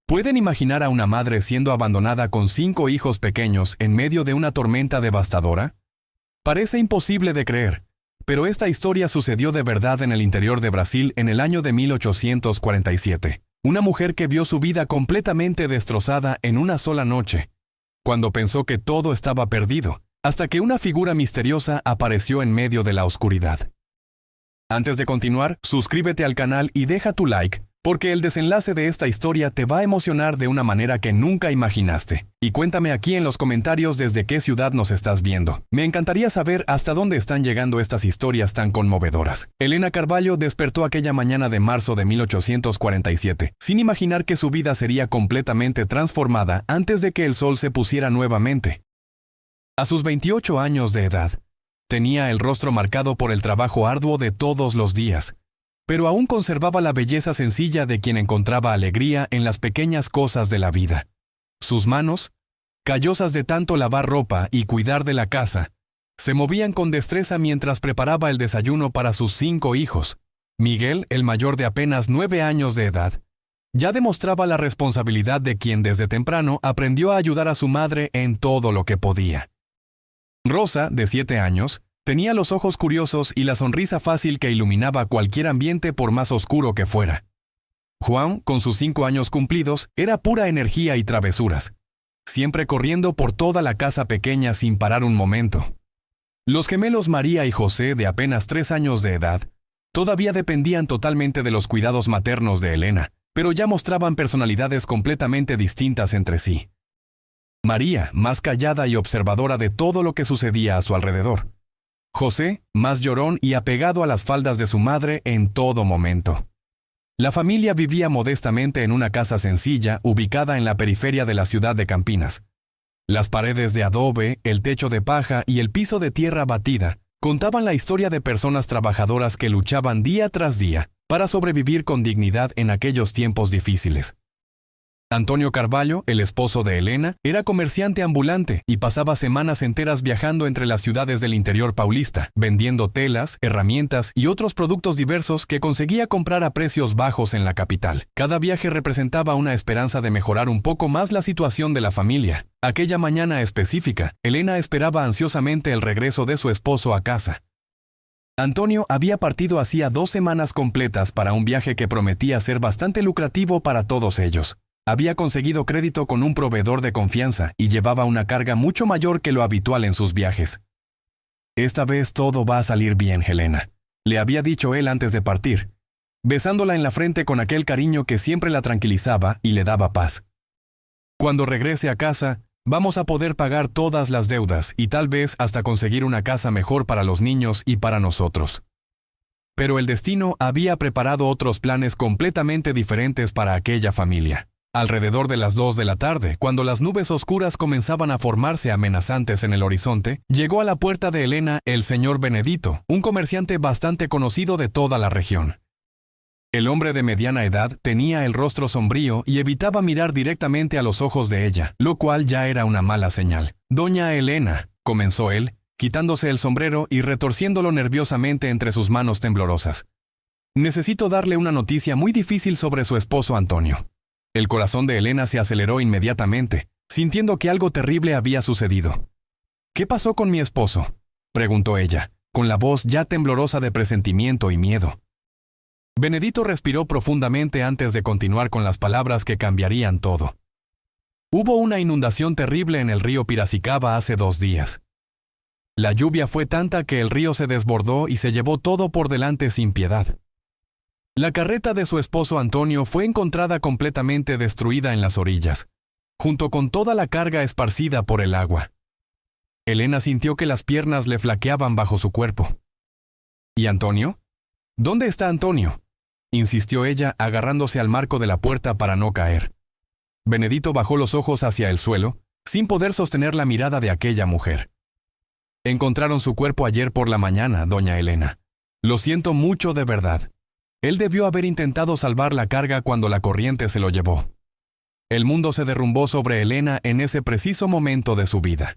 ¿Pueden imaginar a una madre siendo abandonada con 5 hijos pequeños en medio de una tormenta devastadora? Parece imposible de creer, pero esta historia sucedió de verdad en el interior de Brasil en el año de 1847. Una mujer que vio su vida completamente destrozada en una sola noche, cuando pensó que todo estaba perdido, hasta que una figura misteriosa apareció en medio de la oscuridad. Antes de continuar, suscríbete al canal y deja tu like, porque el desenlace de esta historia te va a emocionar de una manera que nunca imaginaste. Y cuéntame aquí en los comentarios desde qué ciudad nos estás viendo. Me encantaría saber hasta dónde están llegando estas historias tan conmovedoras. Helena Carvalho despertó aquella mañana de marzo de 1847, sin imaginar que su vida sería completamente transformada antes de que el sol se pusiera nuevamente. A sus 28 años de edad, tenía el rostro marcado por el trabajo arduo de todos los días, pero aún conservaba la belleza sencilla de quien encontraba alegría en las pequeñas cosas de la vida. Sus manos, callosas de tanto lavar ropa y cuidar de la casa, se movían con destreza mientras preparaba el desayuno para sus 5 hijos. Miguel, el mayor de apenas 9 años de edad, ya demostraba la responsabilidad de quien desde temprano aprendió a ayudar a su madre en todo lo que podía. Rosa, de 7 años, tenía los ojos curiosos y la sonrisa fácil que iluminaba cualquier ambiente por más oscuro que fuera. Juan, con sus 5 años cumplidos, era pura energía y travesuras, siempre corriendo por toda la casa pequeña sin parar un momento. Los gemelos María y José, de apenas 3 años de edad, todavía dependían totalmente de los cuidados maternos de Helena, pero ya mostraban personalidades completamente distintas entre sí. María, más callada y observadora de todo lo que sucedía a su alrededor. José, más llorón y apegado a las faldas de su madre en todo momento. La familia vivía modestamente en una casa sencilla ubicada en la periferia de la ciudad de Campinas. Las paredes de adobe, el techo de paja y el piso de tierra batida contaban la historia de personas trabajadoras que luchaban día tras día para sobrevivir con dignidad en aquellos tiempos difíciles. Antonio Carvalho, el esposo de Helena, era comerciante ambulante y pasaba semanas enteras viajando entre las ciudades del interior paulista, vendiendo telas, herramientas y otros productos diversos que conseguía comprar a precios bajos en la capital. Cada viaje representaba una esperanza de mejorar un poco más la situación de la familia. Aquella mañana específica, Helena esperaba ansiosamente el regreso de su esposo a casa. Antonio había partido hacía 2 semanas completas para un viaje que prometía ser bastante lucrativo para todos ellos. Había conseguido crédito con un proveedor de confianza y llevaba una carga mucho mayor que lo habitual en sus viajes. «Esta vez todo va a salir bien, Helena», le había dicho él antes de partir, besándola en la frente con aquel cariño que siempre la tranquilizaba y le daba paz. «Cuando regrese a casa, vamos a poder pagar todas las deudas y tal vez hasta conseguir una casa mejor para los niños y para nosotros». Pero el destino había preparado otros planes completamente diferentes para aquella familia. Alrededor de las 2 de la tarde, cuando las nubes oscuras comenzaban a formarse amenazantes en el horizonte, llegó a la puerta de Helena el señor Benedito, un comerciante bastante conocido de toda la región. El hombre de mediana edad tenía el rostro sombrío y evitaba mirar directamente a los ojos de ella, lo cual ya era una mala señal. «Doña Helena», comenzó él, quitándose el sombrero y retorciéndolo nerviosamente entre sus manos temblorosas. «Necesito darle una noticia muy difícil sobre su esposo Antonio». El corazón de Helena se aceleró inmediatamente, sintiendo que algo terrible había sucedido. «¿Qué pasó con mi esposo?», preguntó ella, con la voz ya temblorosa de presentimiento y miedo. Benedito respiró profundamente antes de continuar con las palabras que cambiarían todo. «Hubo una inundación terrible en el río Piracicaba hace 2 días. La lluvia fue tanta que el río se desbordó y se llevó todo por delante sin piedad. La carreta de su esposo Antonio fue encontrada completamente destruida en las orillas, junto con toda la carga esparcida por el agua». Helena sintió que las piernas le flaqueaban bajo su cuerpo. «¿Y Antonio? ¿Dónde está Antonio?», insistió ella, agarrándose al marco de la puerta para no caer. Benedito bajó los ojos hacia el suelo, sin poder sostener la mirada de aquella mujer. «Encontraron su cuerpo ayer por la mañana, doña Helena. Lo siento mucho de verdad. Él debió haber intentado salvar la carga cuando la corriente se lo llevó». El mundo se derrumbó sobre Helena en ese preciso momento de su vida.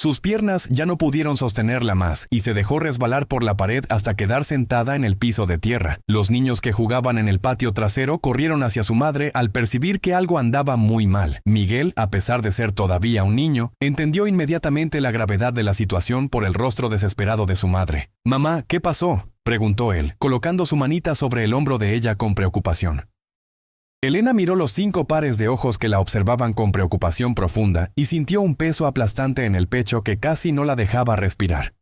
Sus piernas ya no pudieron sostenerla más y se dejó resbalar por la pared hasta quedar sentada en el piso de tierra. Los niños que jugaban en el patio trasero corrieron hacia su madre al percibir que algo andaba muy mal. Miguel, a pesar de ser todavía un niño, entendió inmediatamente la gravedad de la situación por el rostro desesperado de su madre. «Mamá, ¿qué pasó?», preguntó él, colocando su manita sobre el hombro de ella con preocupación. Elena miró los 5 pares de ojos que la observaban con preocupación profunda y sintió un peso aplastante en el pecho que casi no la dejaba respirar.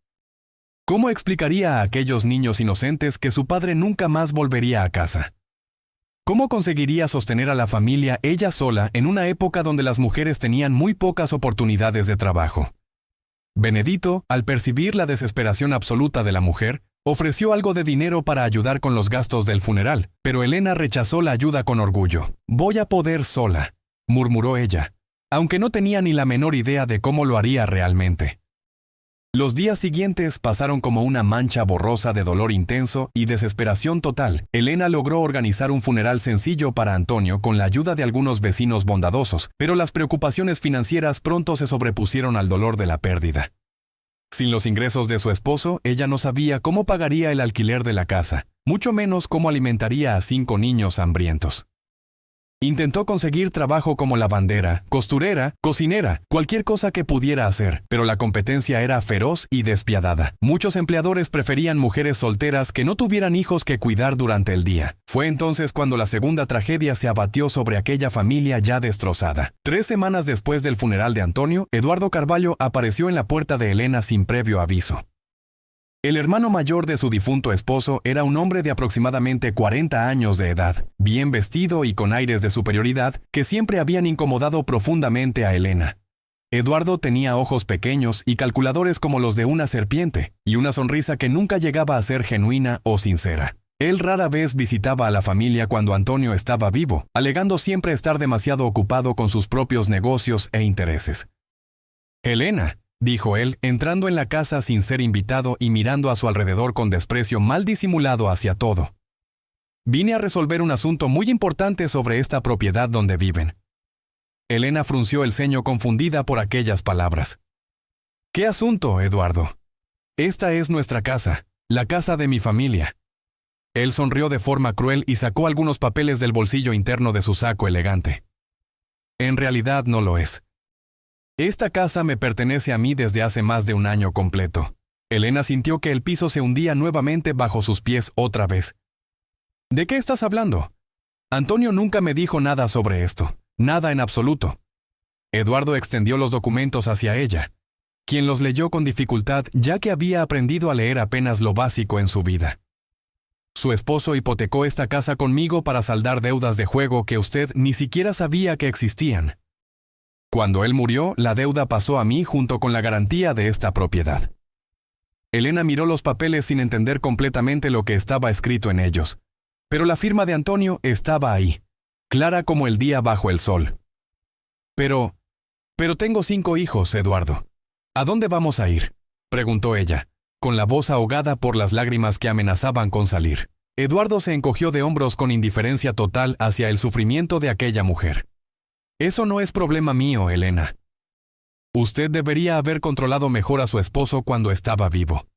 ¿Cómo explicaría a aquellos niños inocentes que su padre nunca más volvería a casa? ¿Cómo conseguiría sostener a la familia ella sola en una época donde las mujeres tenían muy pocas oportunidades de trabajo? Benedito, al percibir la desesperación absoluta de la mujer, ofreció algo de dinero para ayudar con los gastos del funeral, pero Elena rechazó la ayuda con orgullo. «Voy a poder sola», murmuró ella, aunque no tenía ni la menor idea de cómo lo haría realmente. Los días siguientes pasaron como una mancha borrosa de dolor intenso y desesperación total. Elena logró organizar un funeral sencillo para Antonio con la ayuda de algunos vecinos bondadosos, pero las preocupaciones financieras pronto se sobrepusieron al dolor de la pérdida. Sin los ingresos de su esposo, ella no sabía cómo pagaría el alquiler de la casa, mucho menos cómo alimentaría a 5 niños hambrientos. Intentó conseguir trabajo como lavandera, costurera, cocinera, cualquier cosa que pudiera hacer, pero la competencia era feroz y despiadada. Muchos empleadores preferían mujeres solteras que no tuvieran hijos que cuidar durante el día. Fue entonces cuando la segunda tragedia se abatió sobre aquella familia ya destrozada. 3 semanas después del funeral de Antonio, Eduardo Carvalho apareció en la puerta de Elena sin previo aviso. El hermano mayor de su difunto esposo era un hombre de aproximadamente 40 años de edad, bien vestido y con aires de superioridad que siempre habían incomodado profundamente a Elena. Eduardo tenía ojos pequeños y calculadores como los de una serpiente, y una sonrisa que nunca llegaba a ser genuina o sincera. Él rara vez visitaba a la familia cuando Antonio estaba vivo, alegando siempre estar demasiado ocupado con sus propios negocios e intereses. «Elena», dijo él, entrando en la casa sin ser invitado y mirando a su alrededor con desprecio mal disimulado hacia todo. «Vine a resolver un asunto muy importante sobre esta propiedad donde viven». Elena frunció el ceño confundida por aquellas palabras. «¿Qué asunto, Eduardo?» «Esta es nuestra casa, la casa de mi familia». Él sonrió de forma cruel y sacó algunos papeles del bolsillo interno de su saco elegante. «En realidad no lo es. Esta casa me pertenece a mí desde hace más de un año completo». Elena sintió que el piso se hundía nuevamente bajo sus pies otra vez. «¿De qué estás hablando? Antonio nunca me dijo nada sobre esto, nada en absoluto». Eduardo extendió los documentos hacia ella, quien los leyó con dificultad ya que había aprendido a leer apenas lo básico en su vida. «Su esposo hipotecó esta casa conmigo para saldar deudas de juego que usted ni siquiera sabía que existían. Cuando él murió, la deuda pasó a mí junto con la garantía de esta propiedad». Elena miró los papeles sin entender completamente lo que estaba escrito en ellos. Pero la firma de Antonio estaba ahí, clara como el día bajo el sol. Pero tengo 5 hijos, Eduardo. ¿A dónde vamos a ir?», preguntó ella, con la voz ahogada por las lágrimas que amenazaban con salir. Eduardo se encogió de hombros con indiferencia total hacia el sufrimiento de aquella mujer. «Eso no es problema mío, Elena. Usted debería haber controlado mejor a su esposo cuando estaba vivo.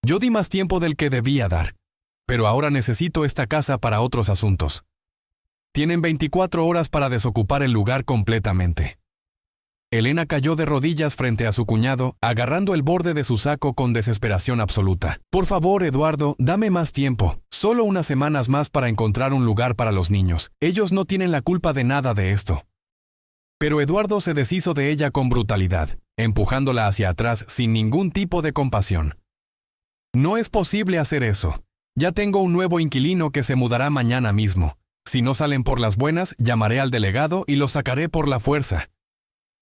Yo di más tiempo del que debía dar, pero ahora necesito esta casa para otros asuntos. Tienen 24 horas para desocupar el lugar completamente». Elena cayó de rodillas frente a su cuñado, agarrando el borde de su saco con desesperación absoluta. «Por favor, Eduardo, dame más tiempo. Solo unas semanas más para encontrar un lugar para los niños. Ellos no tienen la culpa de nada de esto». Pero Eduardo se deshizo de ella con brutalidad, empujándola hacia atrás sin ningún tipo de compasión. «No es posible hacer eso. Ya tengo un nuevo inquilino que se mudará mañana mismo. Si no salen por las buenas, llamaré al delegado y los sacaré por la fuerza».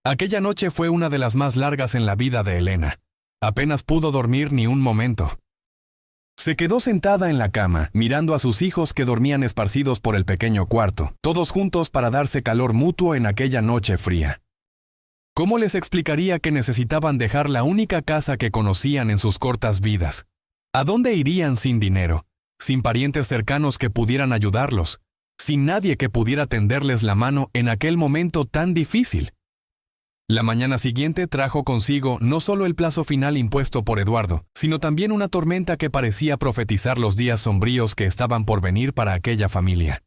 Aquella noche fue una de las más largas en la vida de Elena. Apenas pudo dormir ni un momento. Se quedó sentada en la cama, mirando a sus hijos que dormían esparcidos por el pequeño cuarto, todos juntos para darse calor mutuo en aquella noche fría. ¿Cómo les explicaría que necesitaban dejar la única casa que conocían en sus cortas vidas? ¿A dónde irían sin dinero, sin parientes cercanos que pudieran ayudarlos, sin nadie que pudiera tenderles la mano en aquel momento tan difícil? La mañana siguiente trajo consigo no solo el plazo final impuesto por Eduardo, sino también una tormenta que parecía profetizar los días sombríos que estaban por venir para aquella familia.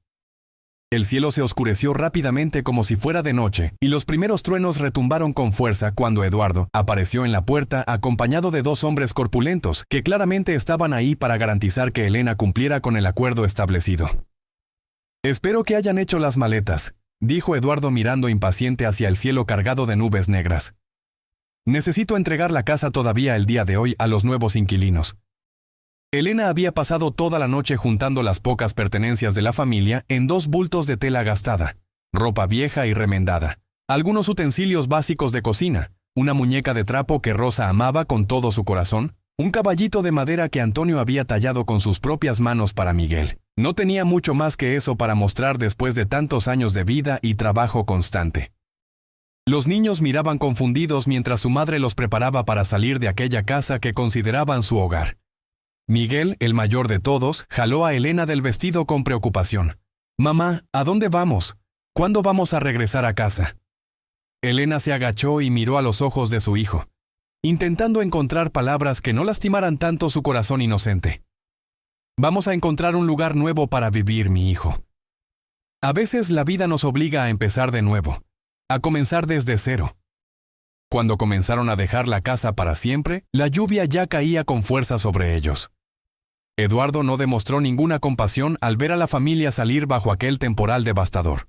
El cielo se oscureció rápidamente como si fuera de noche, y los primeros truenos retumbaron con fuerza cuando Eduardo apareció en la puerta acompañado de 2 hombres corpulentos que claramente estaban ahí para garantizar que Elena cumpliera con el acuerdo establecido. «Espero que hayan hecho las maletas», dijo Eduardo mirando impaciente hacia el cielo cargado de nubes negras. «Necesito entregar la casa todavía el día de hoy a los nuevos inquilinos». Elena había pasado toda la noche juntando las pocas pertenencias de la familia en 2 bultos de tela gastada, ropa vieja y remendada, algunos utensilios básicos de cocina, una muñeca de trapo que Rosa amaba con todo su corazón, un caballito de madera que Antonio había tallado con sus propias manos para Miguel. No tenía mucho más que eso para mostrar después de tantos años de vida y trabajo constante. Los niños miraban confundidos mientras su madre los preparaba para salir de aquella casa que consideraban su hogar. Miguel, el mayor de todos, jaló a Elena del vestido con preocupación. «Mamá, ¿a dónde vamos? ¿Cuándo vamos a regresar a casa?» Elena se agachó y miró a los ojos de su hijo, intentando encontrar palabras que no lastimaran tanto su corazón inocente. «Vamos a encontrar un lugar nuevo para vivir, mi hijo. A veces la vida nos obliga a empezar de nuevo, a comenzar desde cero». Cuando comenzaron a dejar la casa para siempre, la lluvia ya caía con fuerza sobre ellos. Eduardo no demostró ninguna compasión al ver a la familia salir bajo aquel temporal devastador.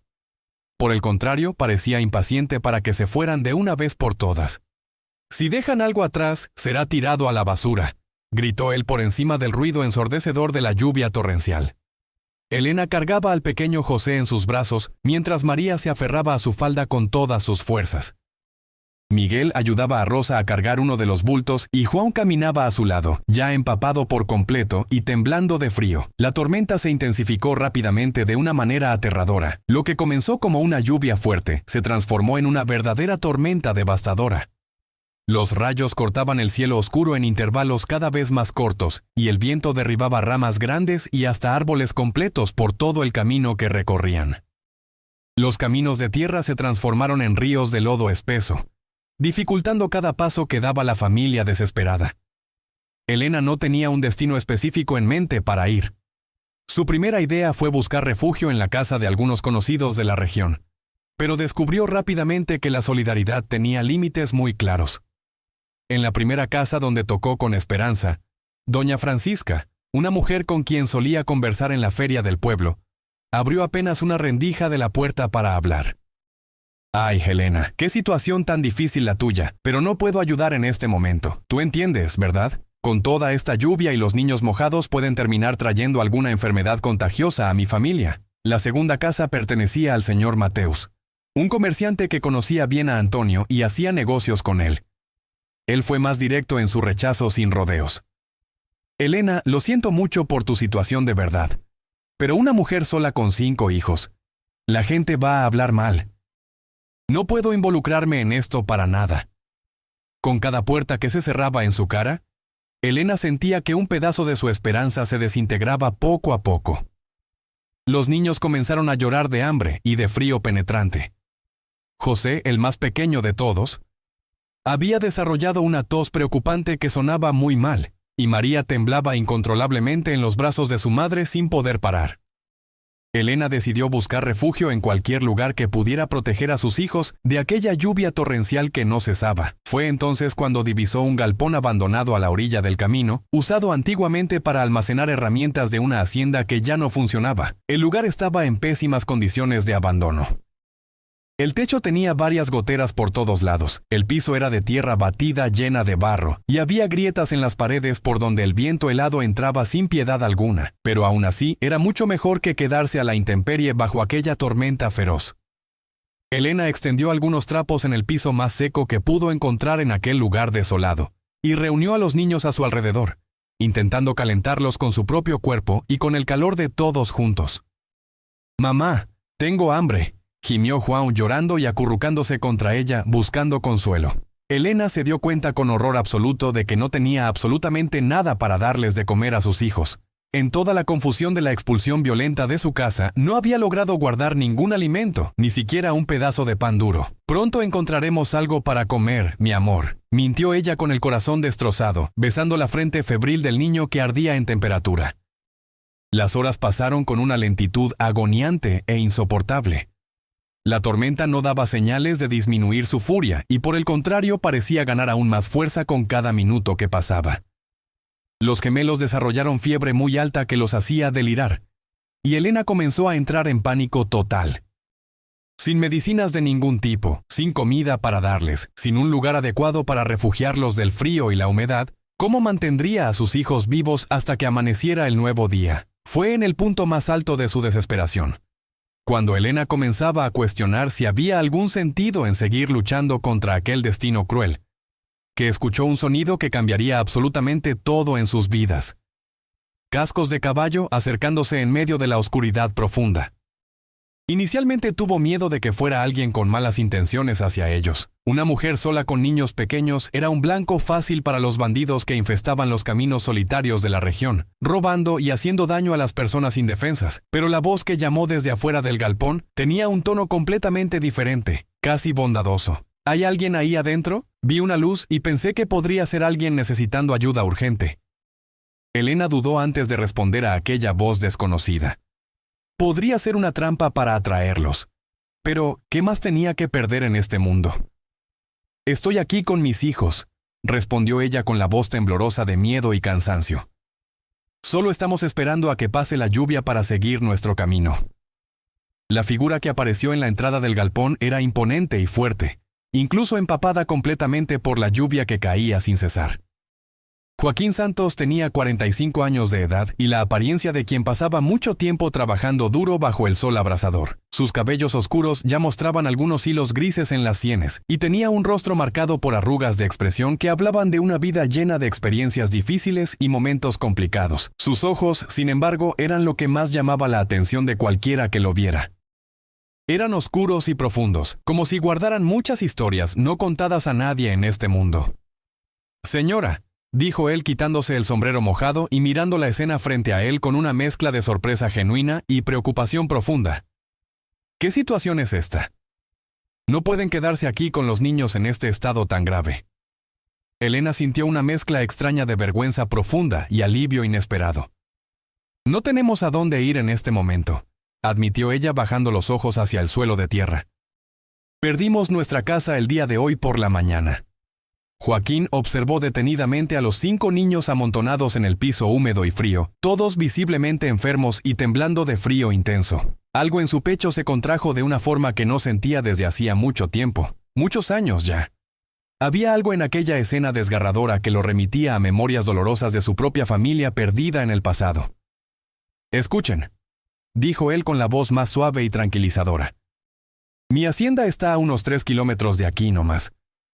Por el contrario, parecía impaciente para que se fueran de una vez por todas. «Si dejan algo atrás, será tirado a la basura», gritó él por encima del ruido ensordecedor de la lluvia torrencial. Elena cargaba al pequeño José en sus brazos, mientras María se aferraba a su falda con todas sus fuerzas. Miguel ayudaba a Rosa a cargar uno de los bultos y Juan caminaba a su lado, ya empapado por completo y temblando de frío. La tormenta se intensificó rápidamente de una manera aterradora. Lo que comenzó como una lluvia fuerte se transformó en una verdadera tormenta devastadora. Los rayos cortaban el cielo oscuro en intervalos cada vez más cortos, y el viento derribaba ramas grandes y hasta árboles completos por todo el camino que recorrían. Los caminos de tierra se transformaron en ríos de lodo espeso, dificultando cada paso que daba la familia desesperada. Elena no tenía un destino específico en mente para ir. Su primera idea fue buscar refugio en la casa de algunos conocidos de la región, pero descubrió rápidamente que la solidaridad tenía límites muy claros. En la primera casa donde tocó con esperanza, doña Francisca, una mujer con quien solía conversar en la feria del pueblo, abrió apenas una rendija de la puerta para hablar. «Ay, Helena, qué situación tan difícil la tuya, pero no puedo ayudar en este momento. Tú entiendes, ¿verdad? Con toda esta lluvia y los niños mojados pueden terminar trayendo alguna enfermedad contagiosa a mi familia». La segunda casa pertenecía al señor Mateus, un comerciante que conocía bien a Antonio y hacía negocios con él. Él fue más directo en su rechazo sin rodeos. «Elena, lo siento mucho por tu situación de verdad, pero una mujer sola con 5 hijos. La gente va a hablar mal. No puedo involucrarme en esto para nada». Con cada puerta que se cerraba en su cara, Elena sentía que un pedazo de su esperanza se desintegraba poco a poco. Los niños comenzaron a llorar de hambre y de frío penetrante. José, el más pequeño de todos, había desarrollado una tos preocupante que sonaba muy mal, y María temblaba incontrolablemente en los brazos de su madre sin poder parar. Elena decidió buscar refugio en cualquier lugar que pudiera proteger a sus hijos de aquella lluvia torrencial que no cesaba. Fue entonces cuando divisó un galpón abandonado a la orilla del camino, usado antiguamente para almacenar herramientas de una hacienda que ya no funcionaba. El lugar estaba en pésimas condiciones de abandono. El techo tenía varias goteras por todos lados, el piso era de tierra batida llena de barro, y había grietas en las paredes por donde el viento helado entraba sin piedad alguna, pero aún así era mucho mejor que quedarse a la intemperie bajo aquella tormenta feroz. Elena extendió algunos trapos en el piso más seco que pudo encontrar en aquel lugar desolado, y reunió a los niños a su alrededor, intentando calentarlos con su propio cuerpo y con el calor de todos juntos. «Mamá, tengo hambre», gimió Juan llorando y acurrucándose contra ella, buscando consuelo. Elena se dio cuenta con horror absoluto de que no tenía absolutamente nada para darles de comer a sus hijos, En toda la confusión de la expulsión violenta de su casa, no había logrado guardar ningún alimento, ni siquiera un pedazo de pan duro. «Pronto encontraremos algo para comer, mi amor», mintió ella con el corazón destrozado, besando la frente febril del niño que ardía en temperatura. Las horas pasaron con una lentitud agoniante e insoportable. La tormenta no daba señales de disminuir su furia y por el contrario parecía ganar aún más fuerza con cada minuto que pasaba. Los gemelos desarrollaron fiebre muy alta que los hacía delirar, y Elena comenzó a entrar en pánico total. Sin medicinas de ningún tipo, sin comida para darles, sin un lugar adecuado para refugiarlos del frío y la humedad, ¿cómo mantendría a sus hijos vivos hasta que amaneciera el nuevo día? Fue en el punto más alto de su desesperación, cuando Elena comenzaba a cuestionar si había algún sentido en seguir luchando contra aquel destino cruel, que escuchó un sonido que cambiaría absolutamente todo en sus vidas. Cascos de caballo acercándose en medio de la oscuridad profunda. Inicialmente tuvo miedo de que fuera alguien con malas intenciones hacia ellos. Una mujer sola con niños pequeños era un blanco fácil para los bandidos que infestaban los caminos solitarios de la región, robando y haciendo daño a las personas indefensas. Pero la voz que llamó desde afuera del galpón tenía un tono completamente diferente, casi bondadoso. ¿Hay alguien ahí adentro? Vi una luz y pensé que podría ser alguien necesitando ayuda urgente. Elena dudó antes de responder a aquella voz desconocida. Podría ser una trampa para atraerlos. Pero, ¿qué más tenía que perder en este mundo? «Estoy aquí con mis hijos», respondió ella con la voz temblorosa de miedo y cansancio. «Solo estamos esperando a que pase la lluvia para seguir nuestro camino». La figura que apareció en la entrada del galpón era imponente y fuerte, incluso empapada completamente por la lluvia que caía sin cesar. Joaquín Santos tenía 45 años de edad y la apariencia de quien pasaba mucho tiempo trabajando duro bajo el sol abrasador. Sus cabellos oscuros ya mostraban algunos hilos grises en las sienes y tenía un rostro marcado por arrugas de expresión que hablaban de una vida llena de experiencias difíciles y momentos complicados. Sus ojos, sin embargo, eran lo que más llamaba la atención de cualquiera que lo viera. Eran oscuros y profundos, como si guardaran muchas historias no contadas a nadie en este mundo. «Señora», dijo él quitándose el sombrero mojado y mirando la escena frente a él con una mezcla de sorpresa genuina y preocupación profunda. «¿Qué situación es esta? No pueden quedarse aquí con los niños en este estado tan grave». Elena sintió una mezcla extraña de vergüenza profunda y alivio inesperado. «No tenemos a dónde ir en este momento», admitió ella bajando los ojos hacia el suelo de tierra. «Perdimos nuestra casa el día de hoy por la mañana». Joaquín observó detenidamente a los 5 niños amontonados en el piso húmedo y frío, todos visiblemente enfermos y temblando de frío intenso. Algo en su pecho se contrajo de una forma que no sentía desde hacía mucho tiempo, muchos años ya. Había algo en aquella escena desgarradora que lo remitía a memorias dolorosas de su propia familia perdida en el pasado. «Escuchen», dijo él con la voz más suave y tranquilizadora. «Mi hacienda está a unos 3 kilómetros de aquí nomás.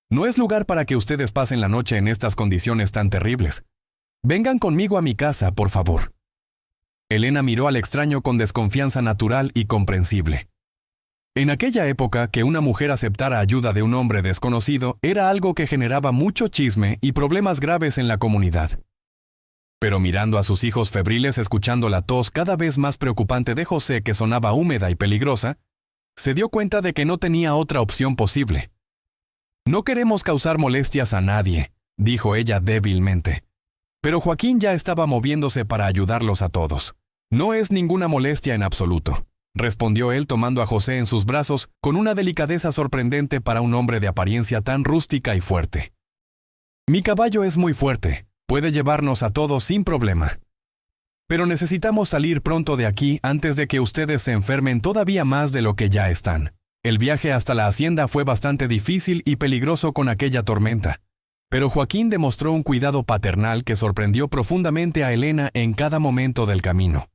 No es lugar para que ustedes pasen la noche en estas condiciones tan terribles. Vengan conmigo a mi casa, por favor». Elena miró al extraño con desconfianza natural y comprensible. En aquella época, que una mujer aceptara ayuda de un hombre desconocido era algo que generaba mucho chisme y problemas graves en la comunidad. Pero mirando a sus hijos febriles escuchando la tos cada vez más preocupante de José que sonaba húmeda y peligrosa, se dio cuenta de que no tenía otra opción posible. «No queremos causar molestias a nadie», dijo ella débilmente. Pero Joaquín ya estaba moviéndose para ayudarlos a todos. «No es ninguna molestia en absoluto», respondió él tomando a José en sus brazos con una delicadeza sorprendente para un hombre de apariencia tan rústica y fuerte. «Mi caballo es muy fuerte. Puede llevarnos a todos sin problema. Pero necesitamos salir pronto de aquí antes de que ustedes se enfermen todavía más de lo que ya están». El viaje hasta la hacienda fue bastante difícil y peligroso con aquella tormenta, pero Joaquín demostró un cuidado paternal que sorprendió profundamente a Elena en cada momento del camino.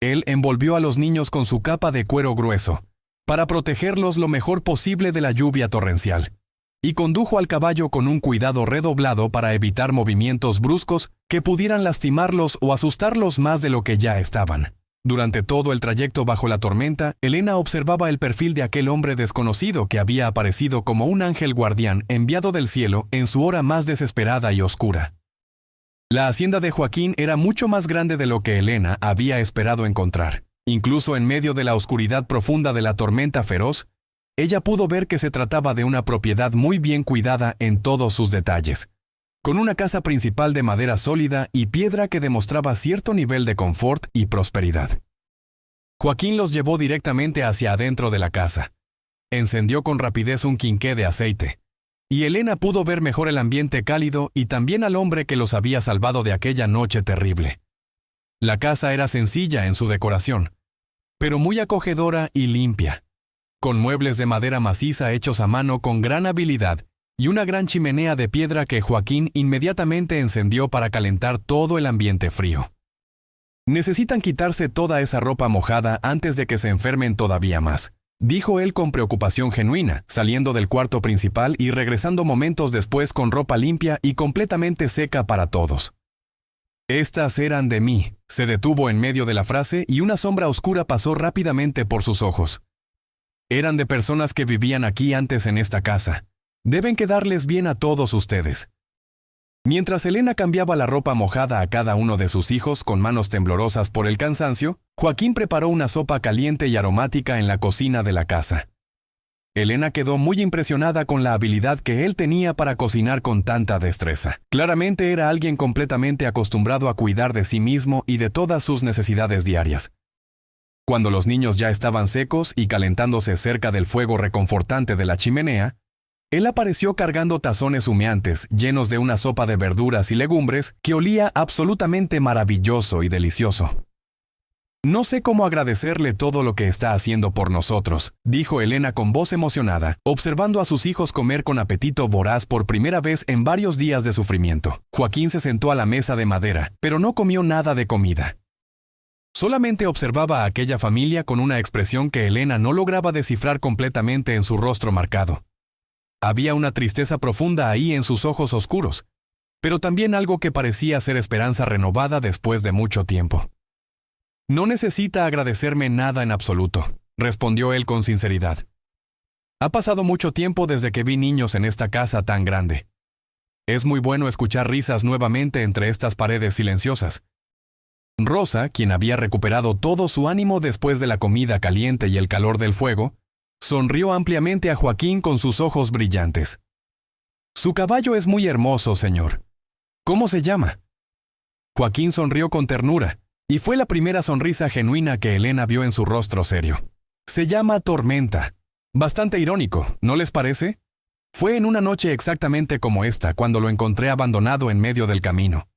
Él envolvió a los niños con su capa de cuero grueso, para protegerlos lo mejor posible de la lluvia torrencial, y condujo al caballo con un cuidado redoblado para evitar movimientos bruscos que pudieran lastimarlos o asustarlos más de lo que ya estaban. Durante todo el trayecto bajo la tormenta, Elena observaba el perfil de aquel hombre desconocido que había aparecido como un ángel guardián enviado del cielo en su hora más desesperada y oscura. La hacienda de Joaquín era mucho más grande de lo que Elena había esperado encontrar. Incluso en medio de la oscuridad profunda de la tormenta feroz, ella pudo ver que se trataba de una propiedad muy bien cuidada en todos sus detalles, con una casa principal de madera sólida y piedra que demostraba cierto nivel de confort y prosperidad. Joaquín los llevó directamente hacia adentro de la casa. Encendió con rapidez un quinqué de aceite, y Elena pudo ver mejor el ambiente cálido y también al hombre que los había salvado de aquella noche terrible. La casa era sencilla en su decoración, pero muy acogedora y limpia, con muebles de madera maciza hechos a mano con gran habilidad y una gran chimenea de piedra que Joaquín inmediatamente encendió para calentar todo el ambiente frío. «Necesitan quitarse toda esa ropa mojada antes de que se enfermen todavía más», dijo él con preocupación genuina, saliendo del cuarto principal y regresando momentos después con ropa limpia y completamente seca para todos. «Estas eran de mí», se detuvo en medio de la frase y una sombra oscura pasó rápidamente por sus ojos. «Eran de personas que vivían aquí antes en esta casa. Deben quedarles bien a todos ustedes». Mientras Elena cambiaba la ropa mojada a cada uno de sus hijos con manos temblorosas por el cansancio, Joaquín preparó una sopa caliente y aromática en la cocina de la casa. Elena quedó muy impresionada con la habilidad que él tenía para cocinar con tanta destreza. Claramente era alguien completamente acostumbrado a cuidar de sí mismo y de todas sus necesidades diarias. Cuando los niños ya estaban secos y calentándose cerca del fuego reconfortante de la chimenea, él apareció cargando tazones humeantes llenos de una sopa de verduras y legumbres que olía absolutamente maravilloso y delicioso. «No sé cómo agradecerle todo lo que está haciendo por nosotros», dijo Elena con voz emocionada, observando a sus hijos comer con apetito voraz por primera vez en varios días de sufrimiento. Joaquín se sentó a la mesa de madera, pero no comió nada de comida. Solamente observaba a aquella familia con una expresión que Elena no lograba descifrar completamente en su rostro marcado. Había una tristeza profunda ahí en sus ojos oscuros, pero también algo que parecía ser esperanza renovada después de mucho tiempo. «No necesita agradecerme nada en absoluto», respondió él con sinceridad. «Ha pasado mucho tiempo desde que vi niños en esta casa tan grande. Es muy bueno escuchar risas nuevamente entre estas paredes silenciosas». Rosa, quien había recuperado todo su ánimo después de la comida caliente y el calor del fuego, sonrió ampliamente a Joaquín con sus ojos brillantes. «Su caballo es muy hermoso, señor. ¿Cómo se llama?» Joaquín sonrió con ternura, y fue la primera sonrisa genuina que Elena vio en su rostro serio. «Se llama Tormenta». Bastante irónico, ¿no les parece? Fue en una noche exactamente como esta cuando lo encontré abandonado en medio del camino.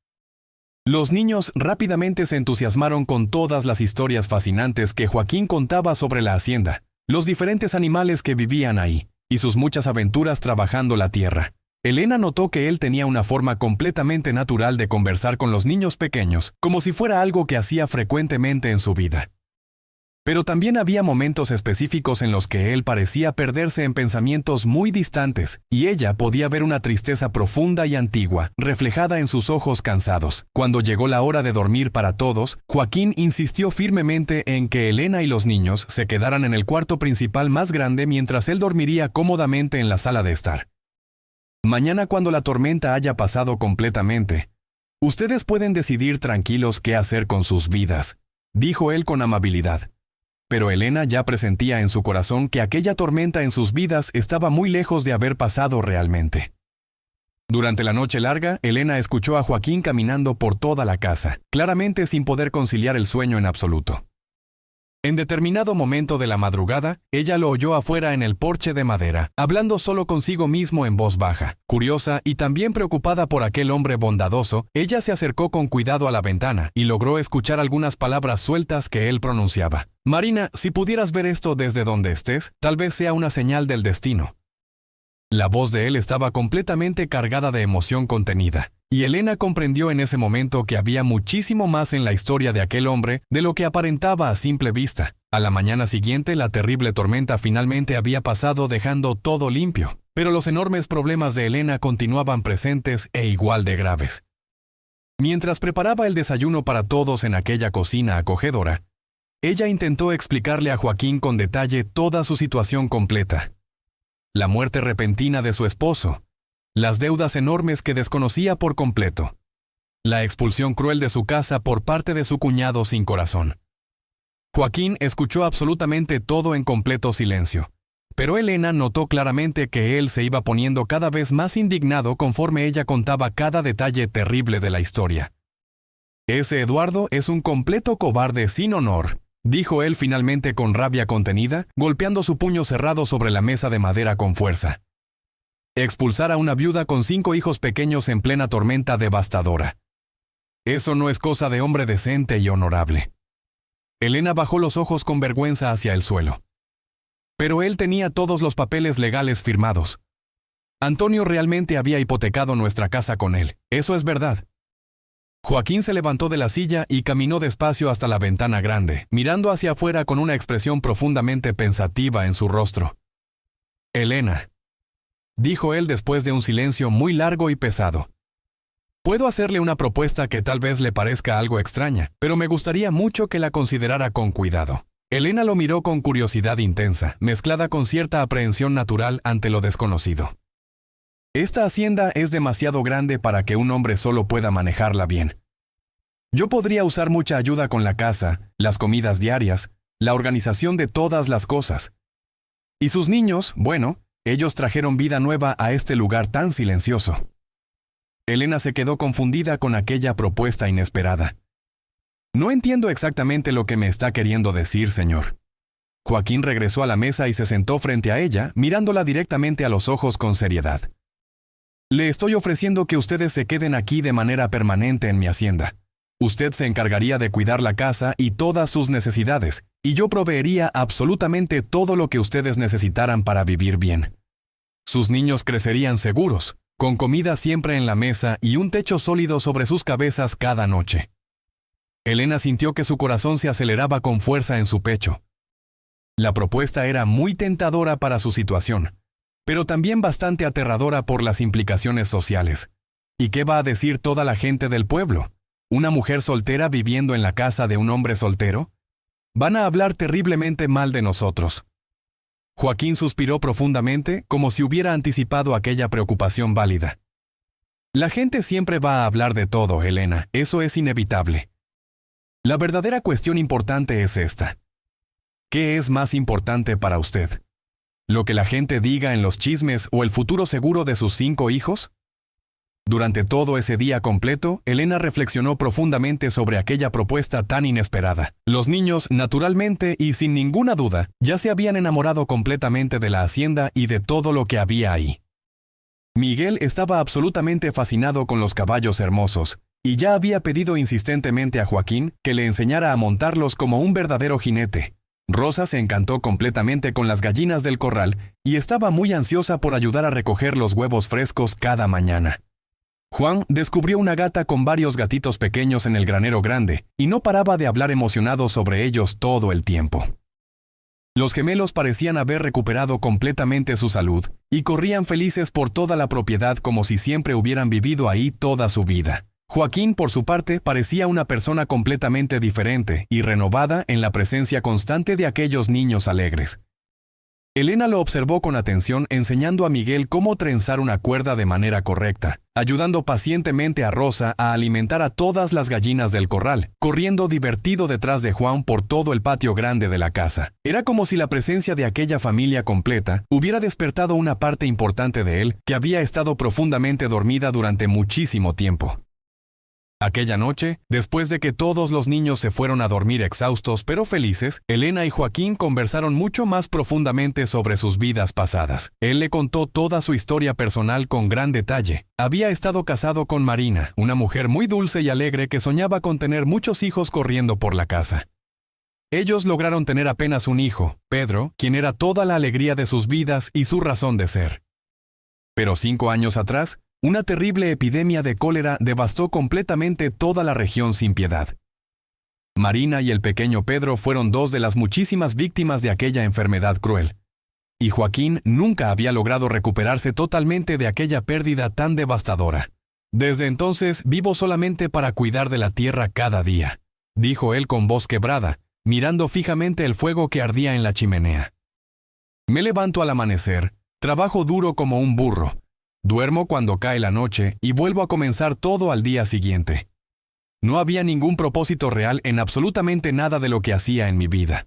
Los niños rápidamente se entusiasmaron con todas las historias fascinantes que Joaquín contaba sobre la hacienda, los diferentes animales que vivían ahí, y sus muchas aventuras trabajando la tierra. Elena notó que él tenía una forma completamente natural de conversar con los niños pequeños, como si fuera algo que hacía frecuentemente en su vida. Pero también había momentos específicos en los que él parecía perderse en pensamientos muy distantes, y ella podía ver una tristeza profunda y antigua, reflejada en sus ojos cansados. Cuando llegó la hora de dormir para todos, Joaquín insistió firmemente en que Elena y los niños se quedaran en el cuarto principal más grande mientras él dormiría cómodamente en la sala de estar. «Mañana, cuando la tormenta haya pasado completamente, ustedes pueden decidir tranquilos qué hacer con sus vidas», dijo él con amabilidad. Pero Elena ya presentía en su corazón que aquella tormenta en sus vidas estaba muy lejos de haber pasado realmente. Durante la noche larga, Elena escuchó a Joaquín caminando por toda la casa, claramente sin poder conciliar el sueño en absoluto. En determinado momento de la madrugada, ella lo oyó afuera en el porche de madera, hablando solo consigo mismo en voz baja. Curiosa y también preocupada por aquel hombre bondadoso, ella se acercó con cuidado a la ventana y logró escuchar algunas palabras sueltas que él pronunciaba. «Marina, si pudieras ver esto desde donde estés, tal vez sea una señal del destino». La voz de él estaba completamente cargada de emoción contenida, y Elena comprendió en ese momento que había muchísimo más en la historia de aquel hombre de lo que aparentaba a simple vista. A la mañana siguiente, la terrible tormenta finalmente había pasado dejando todo limpio, pero los enormes problemas de Elena continuaban presentes e igual de graves. Mientras preparaba el desayuno para todos en aquella cocina acogedora, ella intentó explicarle a Joaquín con detalle toda su situación completa. La muerte repentina de su esposo, las deudas enormes que desconocía por completo, la expulsión cruel de su casa por parte de su cuñado sin corazón. Joaquín escuchó absolutamente todo en completo silencio, pero Elena notó claramente que él se iba poniendo cada vez más indignado conforme ella contaba cada detalle terrible de la historia. «Ese Eduardo es un completo cobarde sin honor», dijo él finalmente con rabia contenida, golpeando su puño cerrado sobre la mesa de madera con fuerza. «Expulsar a una viuda con 5 hijos pequeños en plena tormenta devastadora. Eso no es cosa de hombre decente y honorable». Elena bajó los ojos con vergüenza hacia el suelo. Pero él tenía todos los papeles legales firmados. Antonio realmente había hipotecado nuestra casa con él, eso es verdad. Joaquín se levantó de la silla y caminó despacio hasta la ventana grande, mirando hacia afuera con una expresión profundamente pensativa en su rostro. «Elena», dijo él después de un silencio muy largo y pesado. «Puedo hacerle una propuesta que tal vez le parezca algo extraña, pero me gustaría mucho que la considerara con cuidado». Elena lo miró con curiosidad intensa, mezclada con cierta aprehensión natural ante lo desconocido. «Esta hacienda es demasiado grande para que un hombre solo pueda manejarla bien. Yo podría usar mucha ayuda con la casa, las comidas diarias, la organización de todas las cosas. Y sus niños, bueno, ellos trajeron vida nueva a este lugar tan silencioso». Elena se quedó confundida con aquella propuesta inesperada. «No entiendo exactamente lo que me está queriendo decir, señor». Joaquín regresó a la mesa y se sentó frente a ella, mirándola directamente a los ojos con seriedad. «Le estoy ofreciendo que ustedes se queden aquí de manera permanente en mi hacienda. Usted se encargaría de cuidar la casa y todas sus necesidades, y yo proveería absolutamente todo lo que ustedes necesitaran para vivir bien. Sus niños crecerían seguros, con comida siempre en la mesa y un techo sólido sobre sus cabezas cada noche». Elena sintió que su corazón se aceleraba con fuerza en su pecho. La propuesta era muy tentadora para su situación, pero también bastante aterradora por las implicaciones sociales. ¿Y qué va a decir toda la gente del pueblo? ¿Una mujer soltera viviendo en la casa de un hombre soltero? Van a hablar terriblemente mal de nosotros. Joaquín suspiró profundamente, como si hubiera anticipado aquella preocupación válida. «La gente siempre va a hablar de todo, Elena, eso es inevitable. La verdadera cuestión importante es esta. ¿Qué es más importante para usted? ¿Lo que la gente diga en los chismes o el futuro seguro de sus 5 hijos?» Durante todo ese día completo, Elena reflexionó profundamente sobre aquella propuesta tan inesperada. Los niños, naturalmente y sin ninguna duda, ya se habían enamorado completamente de la hacienda y de todo lo que había ahí. Miguel estaba absolutamente fascinado con los caballos hermosos, y ya había pedido insistentemente a Joaquín que le enseñara a montarlos como un verdadero jinete. Rosa se encantó completamente con las gallinas del corral y estaba muy ansiosa por ayudar a recoger los huevos frescos cada mañana. Juan descubrió una gata con varios gatitos pequeños en el granero grande y no paraba de hablar emocionado sobre ellos todo el tiempo. Los gemelos parecían haber recuperado completamente su salud y corrían felices por toda la propiedad como si siempre hubieran vivido ahí toda su vida. Joaquín, por su parte, parecía una persona completamente diferente y renovada en la presencia constante de aquellos niños alegres. Elena lo observó con atención, enseñando a Miguel cómo trenzar una cuerda de manera correcta, ayudando pacientemente a Rosa a alimentar a todas las gallinas del corral, corriendo divertido detrás de Juan por todo el patio grande de la casa. Era como si la presencia de aquella familia completa hubiera despertado una parte importante de él que había estado profundamente dormida durante muchísimo tiempo. Aquella noche, después de que todos los niños se fueron a dormir exhaustos pero felices, Elena y Joaquín conversaron mucho más profundamente sobre sus vidas pasadas. Él le contó toda su historia personal con gran detalle. Había estado casado con Marina, una mujer muy dulce y alegre que soñaba con tener muchos hijos corriendo por la casa. Ellos lograron tener apenas un hijo, Pedro, quien era toda la alegría de sus vidas y su razón de ser. Pero 5 años atrás, una terrible epidemia de cólera devastó completamente toda la región sin piedad. Marina y el pequeño Pedro fueron 2 de las muchísimas víctimas de aquella enfermedad cruel. Y Joaquín nunca había logrado recuperarse totalmente de aquella pérdida tan devastadora. «Desde entonces vivo solamente para cuidar de la tierra cada día», dijo él con voz quebrada, mirando fijamente el fuego que ardía en la chimenea. «Me levanto al amanecer, trabajo duro como un burro. Duermo cuando cae la noche y vuelvo a comenzar todo al día siguiente. No había ningún propósito real en absolutamente nada de lo que hacía en mi vida.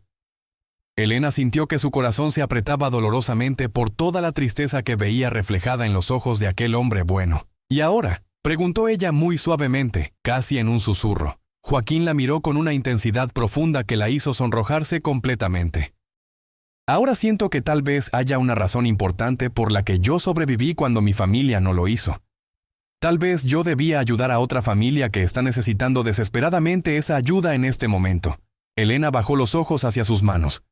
Elena sintió que su corazón se apretaba dolorosamente por toda la tristeza que veía reflejada en los ojos de aquel hombre bueno. ¿Y ahora?, preguntó ella muy suavemente, casi en un susurro. Joaquín la miró con una intensidad profunda que la hizo sonrojarse completamente. Ahora siento que tal vez haya una razón importante por la que yo sobreviví cuando mi familia no lo hizo. Tal vez yo debía ayudar a otra familia que está necesitando desesperadamente esa ayuda en este momento. Elena bajó los ojos hacia sus manos,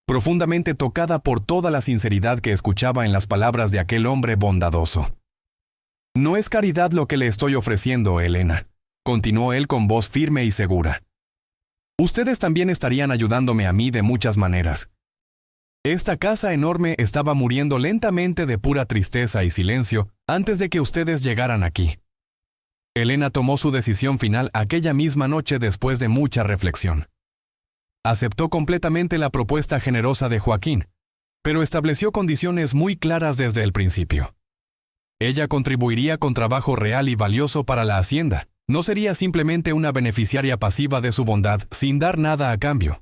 profundamente tocada por toda la sinceridad que escuchaba en las palabras de aquel hombre bondadoso. No es caridad lo que le estoy ofreciendo, Elena, continuó él con voz firme y segura. Ustedes también estarían ayudándome a mí de muchas maneras. Esta casa enorme estaba muriendo lentamente de pura tristeza y silencio antes de que ustedes llegaran aquí. Elena tomó su decisión final aquella misma noche después de mucha reflexión. Aceptó completamente la propuesta generosa de Joaquín, pero estableció condiciones muy claras desde el principio. Ella contribuiría con trabajo real y valioso para la hacienda. No sería simplemente una beneficiaria pasiva de su bondad sin dar nada a cambio.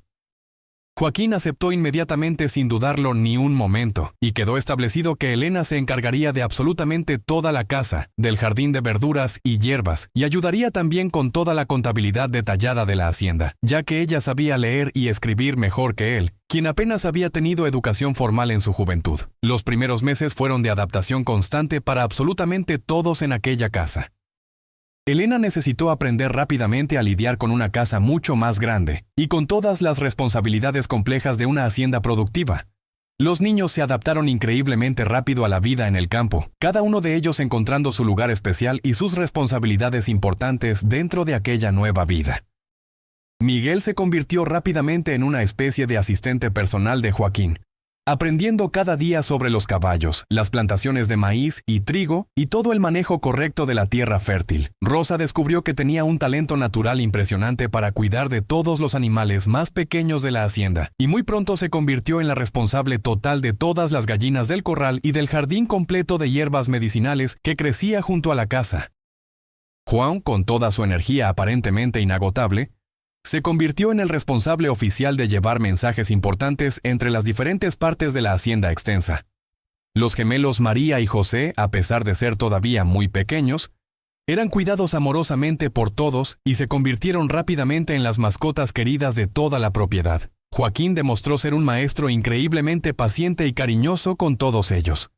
Joaquín aceptó inmediatamente sin dudarlo ni un momento, y quedó establecido que Elena se encargaría de absolutamente toda la casa, del jardín de verduras y hierbas, y ayudaría también con toda la contabilidad detallada de la hacienda, ya que ella sabía leer y escribir mejor que él, quien apenas había tenido educación formal en su juventud. Los primeros meses fueron de adaptación constante para absolutamente todos en aquella casa. Elena necesitó aprender rápidamente a lidiar con una casa mucho más grande y con todas las responsabilidades complejas de una hacienda productiva. Los niños se adaptaron increíblemente rápido a la vida en el campo, cada uno de ellos encontrando su lugar especial y sus responsabilidades importantes dentro de aquella nueva vida. Miguel se convirtió rápidamente en una especie de asistente personal de Joaquín, aprendiendo cada día sobre los caballos, las plantaciones de maíz y trigo y todo el manejo correcto de la tierra fértil. Rosa descubrió que tenía un talento natural impresionante para cuidar de todos los animales más pequeños de la hacienda, y muy pronto se convirtió en la responsable total de todas las gallinas del corral y del jardín completo de hierbas medicinales que crecía junto a la casa. Juan, con toda su energía aparentemente inagotable, se convirtió en el responsable oficial de llevar mensajes importantes entre las diferentes partes de la hacienda extensa. Los gemelos María y José, a pesar de ser todavía muy pequeños, eran cuidados amorosamente por todos y se convirtieron rápidamente en las mascotas queridas de toda la propiedad. Joaquín demostró ser un maestro increíblemente paciente y cariñoso con todos ellos.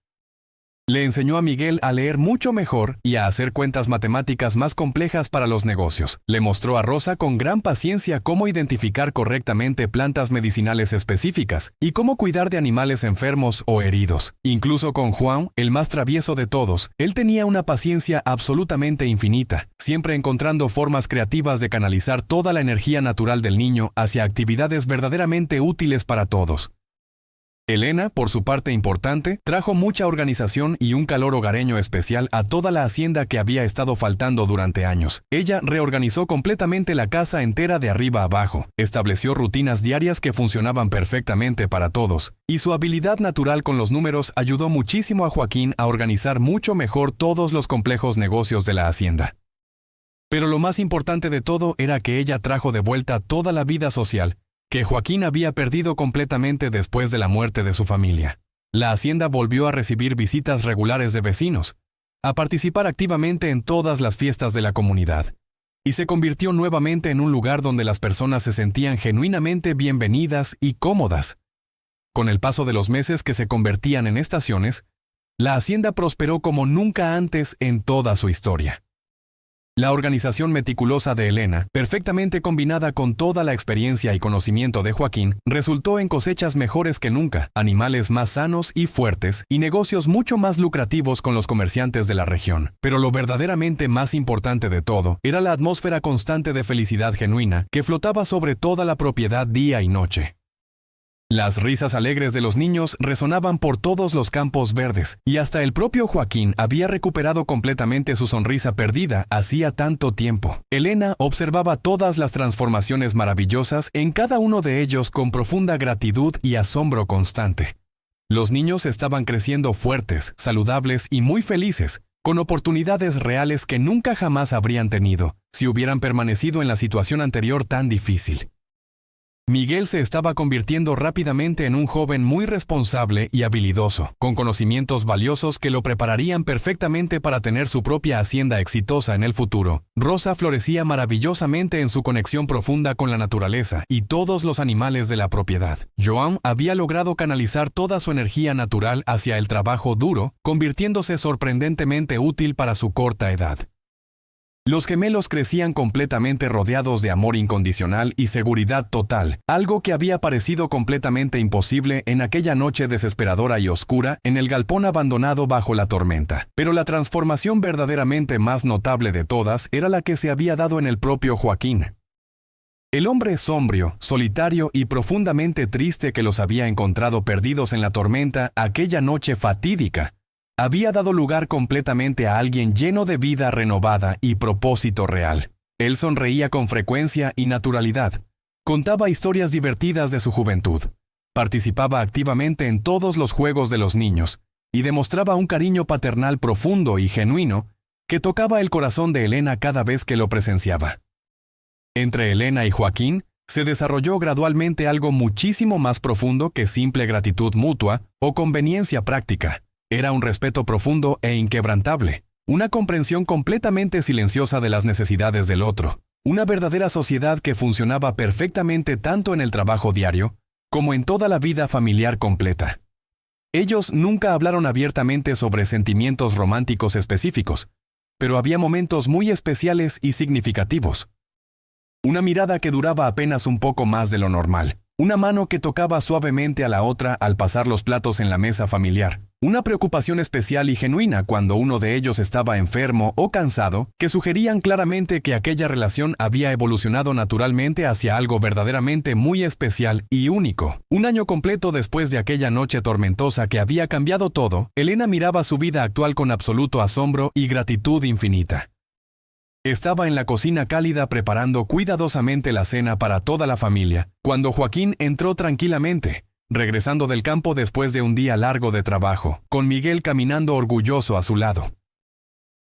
Le enseñó a Miguel a leer mucho mejor y a hacer cuentas matemáticas más complejas para los negocios. Le mostró a Rosa con gran paciencia cómo identificar correctamente plantas medicinales específicas y cómo cuidar de animales enfermos o heridos. Incluso con Juan, el más travieso de todos, él tenía una paciencia absolutamente infinita, siempre encontrando formas creativas de canalizar toda la energía natural del niño hacia actividades verdaderamente útiles para todos. Elena, por su parte importante, trajo mucha organización y un calor hogareño especial a toda la hacienda que había estado faltando durante años. Ella reorganizó completamente la casa entera de arriba a abajo, estableció rutinas diarias que funcionaban perfectamente para todos, y su habilidad natural con los números ayudó muchísimo a Joaquín a organizar mucho mejor todos los complejos negocios de la hacienda. Pero lo más importante de todo era que ella trajo de vuelta toda la vida social que Joaquín había perdido completamente después de la muerte de su familia. La hacienda volvió a recibir visitas regulares de vecinos, a participar activamente en todas las fiestas de la comunidad, y se convirtió nuevamente en un lugar donde las personas se sentían genuinamente bienvenidas y cómodas. Con el paso de los meses que se convertían en estaciones, la hacienda prosperó como nunca antes en toda su historia. La organización meticulosa de Elena, perfectamente combinada con toda la experiencia y conocimiento de Joaquín, resultó en cosechas mejores que nunca, animales más sanos y fuertes, y negocios mucho más lucrativos con los comerciantes de la región. Pero lo verdaderamente más importante de todo era la atmósfera constante de felicidad genuina que flotaba sobre toda la propiedad día y noche. Las risas alegres de los niños resonaban por todos los campos verdes, y hasta el propio Joaquín había recuperado completamente su sonrisa perdida hacía tanto tiempo. Elena observaba todas las transformaciones maravillosas en cada uno de ellos con profunda gratitud y asombro constante. Los niños estaban creciendo fuertes, saludables y muy felices, con oportunidades reales que nunca jamás habrían tenido si hubieran permanecido en la situación anterior tan difícil. Miguel se estaba convirtiendo rápidamente en un joven muy responsable y habilidoso, con conocimientos valiosos que lo prepararían perfectamente para tener su propia hacienda exitosa en el futuro. Rosa florecía maravillosamente en su conexión profunda con la naturaleza y todos los animales de la propiedad. Joan había logrado canalizar toda su energía natural hacia el trabajo duro, convirtiéndose sorprendentemente útil para su corta edad. Los gemelos crecían completamente rodeados de amor incondicional y seguridad total, algo que había parecido completamente imposible en aquella noche desesperadora y oscura en el galpón abandonado bajo la tormenta. Pero la transformación verdaderamente más notable de todas era la que se había dado en el propio Joaquín. El hombre sombrío, solitario y profundamente triste que los había encontrado perdidos en la tormenta aquella noche fatídica, había dado lugar completamente a alguien lleno de vida renovada y propósito real. Él sonreía con frecuencia y naturalidad, contaba historias divertidas de su juventud, participaba activamente en todos los juegos de los niños y demostraba un cariño paternal profundo y genuino que tocaba el corazón de Elena cada vez que lo presenciaba. Entre Elena y Joaquín se desarrolló gradualmente algo muchísimo más profundo que simple gratitud mutua o conveniencia práctica. Era un respeto profundo e inquebrantable, una comprensión completamente silenciosa de las necesidades del otro, una verdadera sociedad que funcionaba perfectamente tanto en el trabajo diario como en toda la vida familiar completa. Ellos nunca hablaron abiertamente sobre sentimientos románticos específicos, pero había momentos muy especiales y significativos. Una mirada que duraba apenas un poco más de lo normal, una mano que tocaba suavemente a la otra al pasar los platos en la mesa familiar, una preocupación especial y genuina cuando uno de ellos estaba enfermo o cansado, que sugerían claramente que aquella relación había evolucionado naturalmente hacia algo verdaderamente muy especial y único. Un año completo después de aquella noche tormentosa que había cambiado todo, Elena miraba su vida actual con absoluto asombro y gratitud infinita. Estaba en la cocina cálida preparando cuidadosamente la cena para toda la familia, cuando Joaquín entró tranquilamente, regresando del campo después de un día largo de trabajo, con Miguel caminando orgulloso a su lado.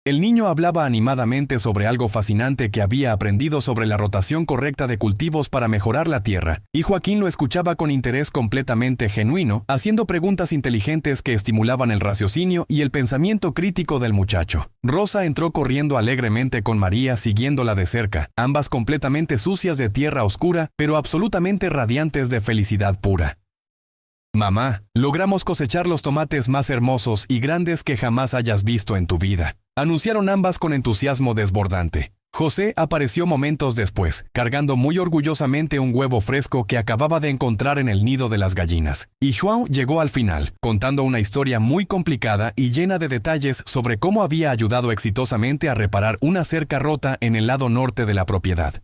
El niño hablaba animadamente sobre algo fascinante que había aprendido sobre la rotación correcta de cultivos para mejorar la tierra, y Joaquín lo escuchaba con interés completamente genuino, haciendo preguntas inteligentes que estimulaban el raciocinio y el pensamiento crítico del muchacho. Rosa entró corriendo alegremente con María siguiéndola de cerca, ambas completamente sucias de tierra oscura, pero absolutamente radiantes de felicidad pura. «Mamá, logramos cosechar los tomates más hermosos y grandes que jamás hayas visto en tu vida», anunciaron ambas con entusiasmo desbordante. José apareció momentos después, cargando muy orgullosamente un huevo fresco que acababa de encontrar en el nido de las gallinas. Y João llegó al final, contando una historia muy complicada y llena de detalles sobre cómo había ayudado exitosamente a reparar una cerca rota en el lado norte de la propiedad.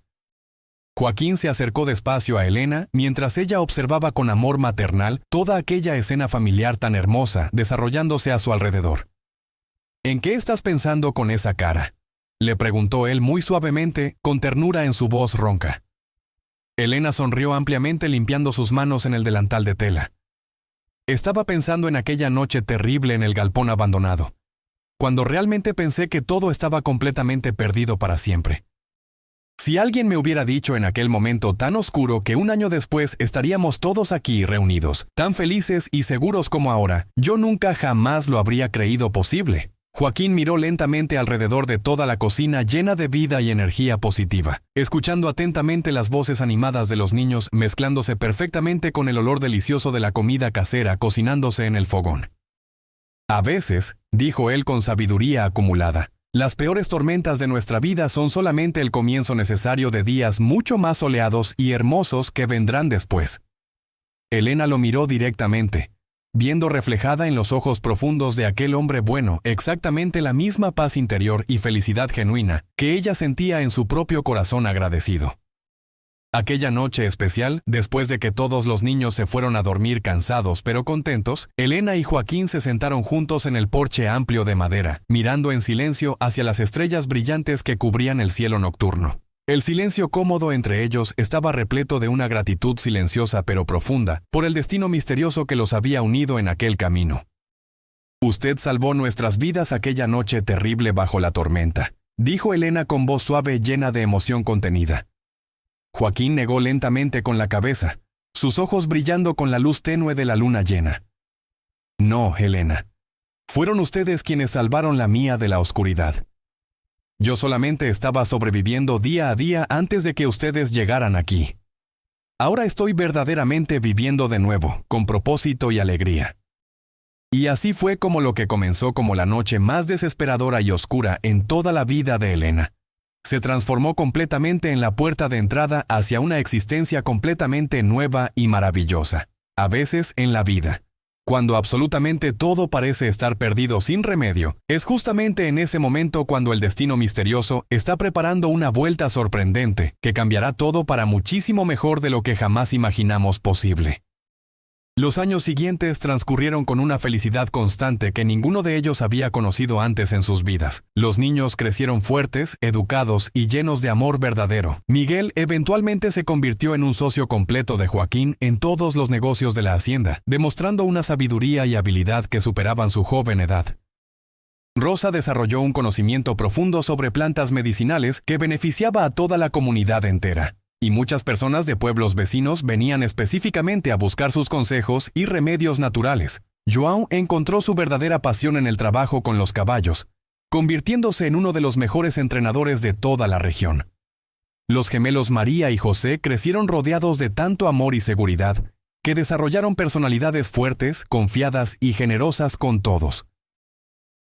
Joaquín se acercó despacio a Elena mientras ella observaba con amor maternal toda aquella escena familiar tan hermosa desarrollándose a su alrededor. «¿En qué estás pensando con esa cara?», le preguntó él muy suavemente, con ternura en su voz ronca. Elena sonrió ampliamente limpiando sus manos en el delantal de tela. «Estaba pensando en aquella noche terrible en el galpón abandonado, cuando realmente pensé que todo estaba completamente perdido para siempre. Si alguien me hubiera dicho en aquel momento tan oscuro que un año después estaríamos todos aquí reunidos, tan felices y seguros como ahora, yo nunca jamás lo habría creído posible». Joaquín miró lentamente alrededor de toda la cocina llena de vida y energía positiva, escuchando atentamente las voces animadas de los niños mezclándose perfectamente con el olor delicioso de la comida casera cocinándose en el fogón. «A veces», dijo él con sabiduría acumulada, «las peores tormentas de nuestra vida son solamente el comienzo necesario de días mucho más soleados y hermosos que vendrán después». Elena lo miró directamente, viendo reflejada en los ojos profundos de aquel hombre bueno exactamente la misma paz interior y felicidad genuina que ella sentía en su propio corazón agradecido. Aquella noche especial, después de que todos los niños se fueron a dormir cansados pero contentos, Elena y Joaquín se sentaron juntos en el porche amplio de madera, mirando en silencio hacia las estrellas brillantes que cubrían el cielo nocturno. El silencio cómodo entre ellos estaba repleto de una gratitud silenciosa pero profunda por el destino misterioso que los había unido en aquel camino. Usted salvó nuestras vidas aquella noche terrible bajo la tormenta, dijo Elena con voz suave llena de emoción contenida. Joaquín negó lentamente con la cabeza, sus ojos brillando con la luz tenue de la luna llena. No, Elena. Fueron ustedes quienes salvaron la mía de la oscuridad. Yo solamente estaba sobreviviendo día a día antes de que ustedes llegaran aquí. Ahora estoy verdaderamente viviendo de nuevo, con propósito y alegría. Y así fue como lo que comenzó como la noche más desesperadora y oscura en toda la vida de Elena. Se transformó completamente en la puerta de entrada hacia una existencia completamente nueva y maravillosa. A veces en la vida, cuando absolutamente todo parece estar perdido sin remedio, es justamente en ese momento cuando el destino misterioso está preparando una vuelta sorprendente que cambiará todo para muchísimo mejor de lo que jamás imaginamos posible. Los años siguientes transcurrieron con una felicidad constante que ninguno de ellos había conocido antes en sus vidas. Los niños crecieron fuertes, educados y llenos de amor verdadero. Miguel eventualmente se convirtió en un socio completo de Joaquín en todos los negocios de la hacienda, demostrando una sabiduría y habilidad que superaban su joven edad. Rosa desarrolló un conocimiento profundo sobre plantas medicinales que beneficiaba a toda la comunidad entera. Y muchas personas de pueblos vecinos venían específicamente a buscar sus consejos y remedios naturales. João encontró su verdadera pasión en el trabajo con los caballos, convirtiéndose en uno de los mejores entrenadores de toda la región. Los gemelos María y José crecieron rodeados de tanto amor y seguridad, que desarrollaron personalidades fuertes, confiadas y generosas con todos.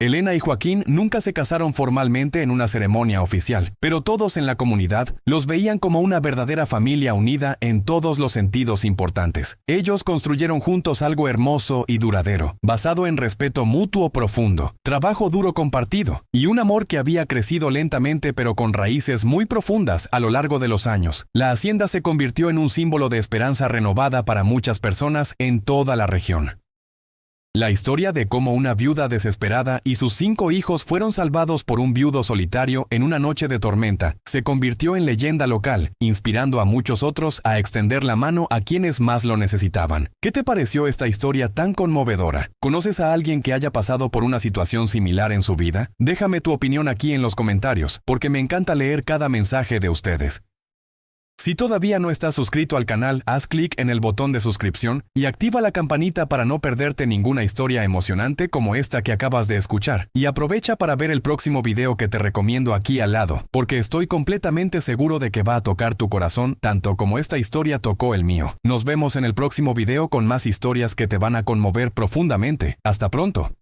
Elena y Joaquín nunca se casaron formalmente en una ceremonia oficial, pero todos en la comunidad los veían como una verdadera familia unida en todos los sentidos importantes. Ellos construyeron juntos algo hermoso y duradero, basado en respeto mutuo profundo, trabajo duro compartido y un amor que había crecido lentamente pero con raíces muy profundas a lo largo de los años. La hacienda se convirtió en un símbolo de esperanza renovada para muchas personas en toda la región. La historia de cómo una viuda desesperada y sus 5 hijos fueron salvados por un viudo solitario en una noche de tormenta se convirtió en leyenda local, inspirando a muchos otros a extender la mano a quienes más lo necesitaban. ¿Qué te pareció esta historia tan conmovedora? ¿Conoces a alguien que haya pasado por una situación similar en su vida? Déjame tu opinión aquí en los comentarios, porque me encanta leer cada mensaje de ustedes. Si todavía no estás suscrito al canal, haz clic en el botón de suscripción y activa la campanita para no perderte ninguna historia emocionante como esta que acabas de escuchar. Y aprovecha para ver el próximo video que te recomiendo aquí al lado, porque estoy completamente seguro de que va a tocar tu corazón tanto como esta historia tocó el mío. Nos vemos en el próximo video con más historias que te van a conmover profundamente. Hasta pronto.